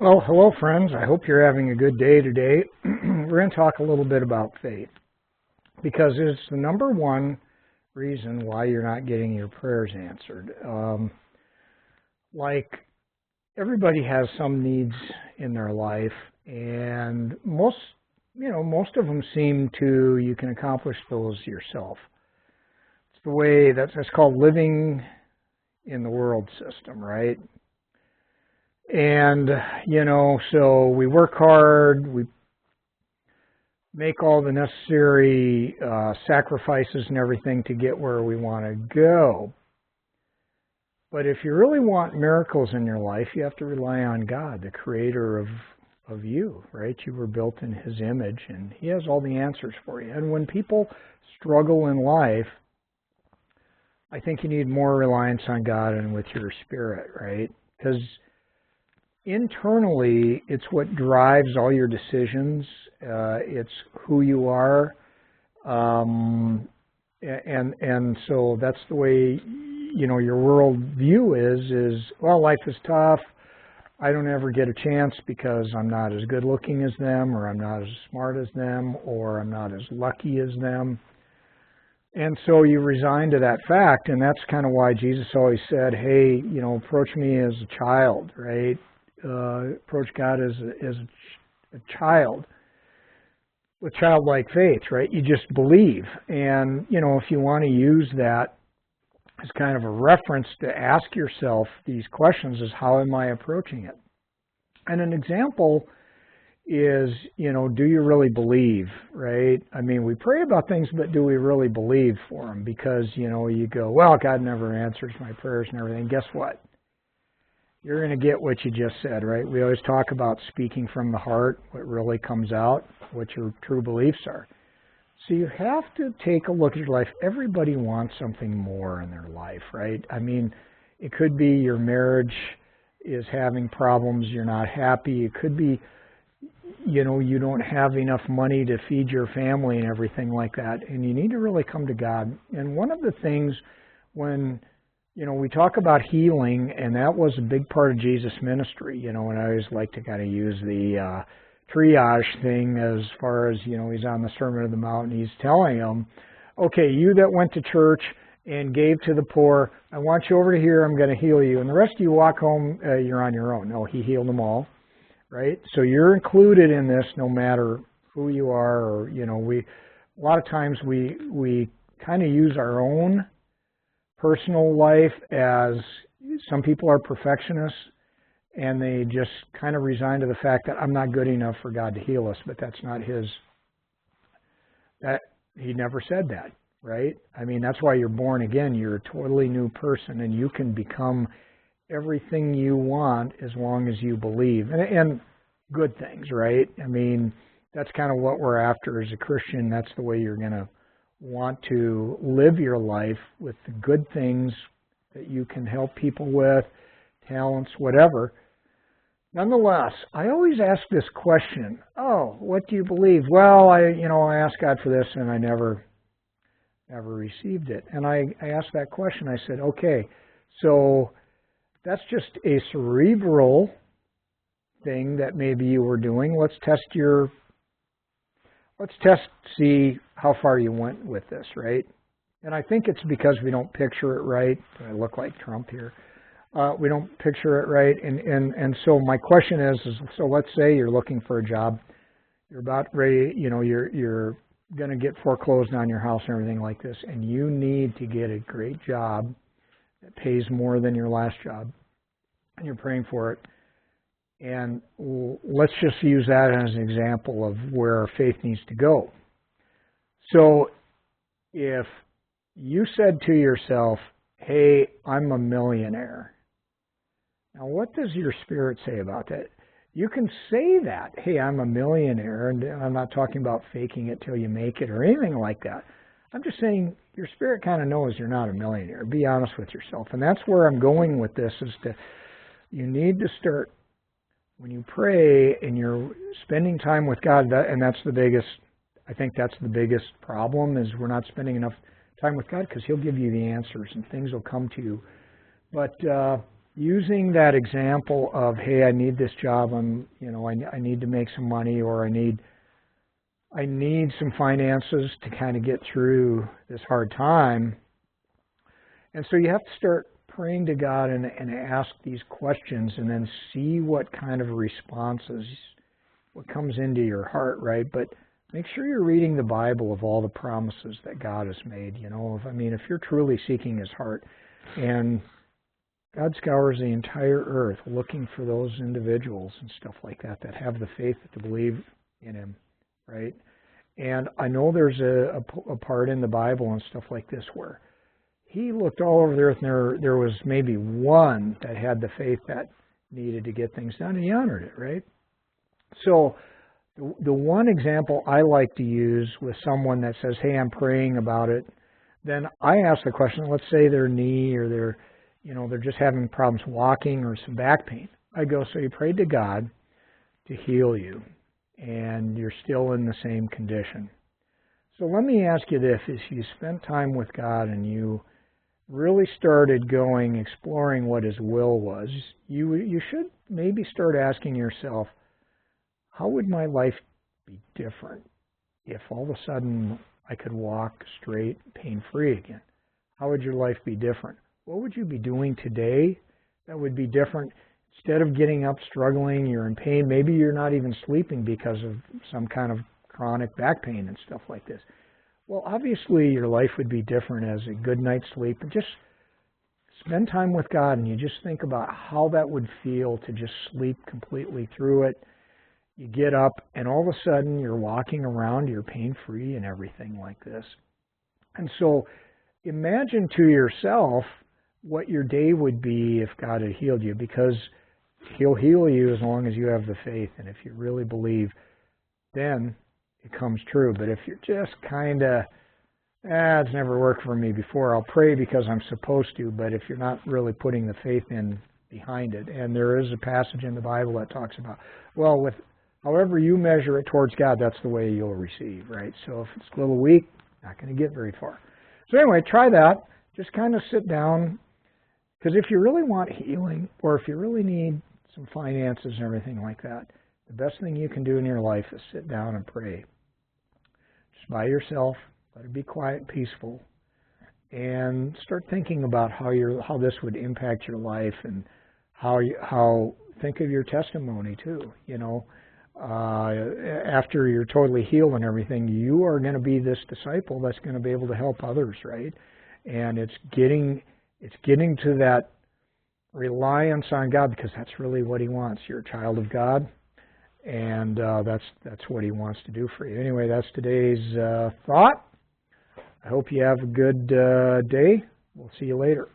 Well, hello, friends. I hope you're having a good day today. We're going to talk a little bit about faith because it's the number one reason why you're not getting your prayers answered. Like everybody has some needs in their life, and most of them seem to you can accomplish those yourself. It's the way that's called living in the world system, right? And, so we work hard, we make all the necessary sacrifices and everything to get where we want to go. But if you really want miracles in your life, you have to rely on God, the creator of you, right? You were built in His image, and He has all the answers for you. And when people struggle in life, I think you need more reliance on God and with your spirit, right? Because internally, it's what drives all your decisions. It's who you are, and so that's the way your world view is. Well, life is tough. I don't ever get a chance because I'm not as good looking as them, or I'm not as smart as them, or I'm not as lucky as them. And so you resign to that fact, and that's kind of why Jesus always said, "Hey, approach me as a child, right? Approach God as a child with childlike faith, right? You just believe." And, if you want to use that as kind of a reference to ask yourself these questions is, how am I approaching it? And an example is, do you really believe, right? I mean, we pray about things, but do we really believe for them? Because, you go, well, God never answers my prayers and everything. Guess what? You're going to get what you just said, right? We always talk about speaking from the heart, what really comes out, what your true beliefs are. So you have to take a look at your life. Everybody wants something more in their life, right? I mean, it could be your marriage is having problems, you're not happy. It could be, you don't have enough money to feed your family and everything like that. And you need to really come to God. And one of the things when we talk about healing, and that was a big part of Jesus' ministry, and I always like to kind of use the triage thing as far as, he's on the Sermon on the Mount, and he's telling them, okay, you that went to church and gave to the poor, I want you over to here, I'm going to heal you. And the rest of you walk home, you're on your own. No, He healed them all, right? So you're included in this no matter who you are, or, a lot of times we kind of use our own personal life as some people are perfectionists, and they just kind of resign to the fact that I'm not good enough for God to heal us, but that's not He never said that, right? I mean, that's why you're born again. You're a totally new person, and you can become everything you want as long as you believe, and good things, right? I mean, that's kind of what we're after as a Christian. That's the way you're going to want to live your life, with the good things that you can help people with, talents, whatever. Nonetheless, I always ask this question, what do you believe? Well, I asked God for this and I never received it. And I asked that question, I said, okay, so that's just a cerebral thing that maybe you were doing. Let's see how far you went with this, right? And I think it's because we don't picture it right. I look like Trump here. We don't picture it right. And so my question is, so let's say you're looking for a job. You're about ready, you're going to get foreclosed on your house and everything like this, and you need to get a great job that pays more than your last job, and you're praying for it. And let's just use that as an example of where our faith needs to go. So if you said to yourself, hey, I'm a millionaire. Now, what does your spirit say about that? You can say that, hey, I'm a millionaire, and I'm not talking about faking it till you make it or anything like that. I'm just saying your spirit kind of knows you're not a millionaire. Be honest with yourself. And that's where I'm going with this, is you need to start. When you pray and you're spending time with God, and that's the biggest, I think that's the biggest problem, is we're not spending enough time with God, because He'll give you the answers and things will come to you. But using that example of, hey, I need this job, I need to make some money, or I need some finances to kind of get through this hard time. And so you have to start praying to God and ask these questions, and then see what kind of responses, what comes into your heart, right? But make sure you're reading the Bible of all the promises that God has made. If you're truly seeking His heart, and God scours the entire earth looking for those individuals and stuff like that have the faith to believe in Him, right? And I know there's a part in the Bible and stuff like this where He looked all over the earth, and there was maybe one that had the faith that needed to get things done, and He honored it, right? So the one example I like to use with someone that says, hey, I'm praying about it, then I ask the question, let's say their knee or they're just having problems walking or some back pain. I go, so you prayed to God to heal you, and you're still in the same condition. So let me ask you this, if you spent time with God and you really started exploring what His will was, you should maybe start asking yourself, how would my life be different if all of a sudden I could walk straight, pain-free again? How would your life be different? What would you be doing today that would be different? Instead of getting up, struggling, you're in pain, maybe you're not even sleeping because of some kind of chronic back pain and stuff like this. Well, obviously your life would be different as a good night's sleep. And just spend time with God, and you just think about how that would feel to just sleep completely through it. You get up, and all of a sudden you're walking around, you're pain-free and everything like this. And so imagine to yourself what your day would be if God had healed you, because He'll heal you as long as you have the faith. And if you really believe, then it comes true. But if you're just kind of, it's never worked for me before, I'll pray because I'm supposed to, but if you're not really putting the faith in behind it, and there is a passage in the Bible that talks about, well, with however you measure it towards God, that's the way you'll receive, right? So if it's a little weak, not going to get very far. So anyway, try that. Just kind of sit down, because if you really want healing, or if you really need some finances and everything like that, the best thing you can do in your life is sit down and pray. Just by yourself, let it be quiet and peaceful, and start thinking about how this would impact your life, and how think of your testimony too. After you're totally healed and everything, you are going to be this disciple that's going to be able to help others, right? And it's getting to that reliance on God, because that's really what He wants. You're a child of God, and that's what He wants to do for you. Anyway, that's today's thought. I hope you have a good day. We'll see you later.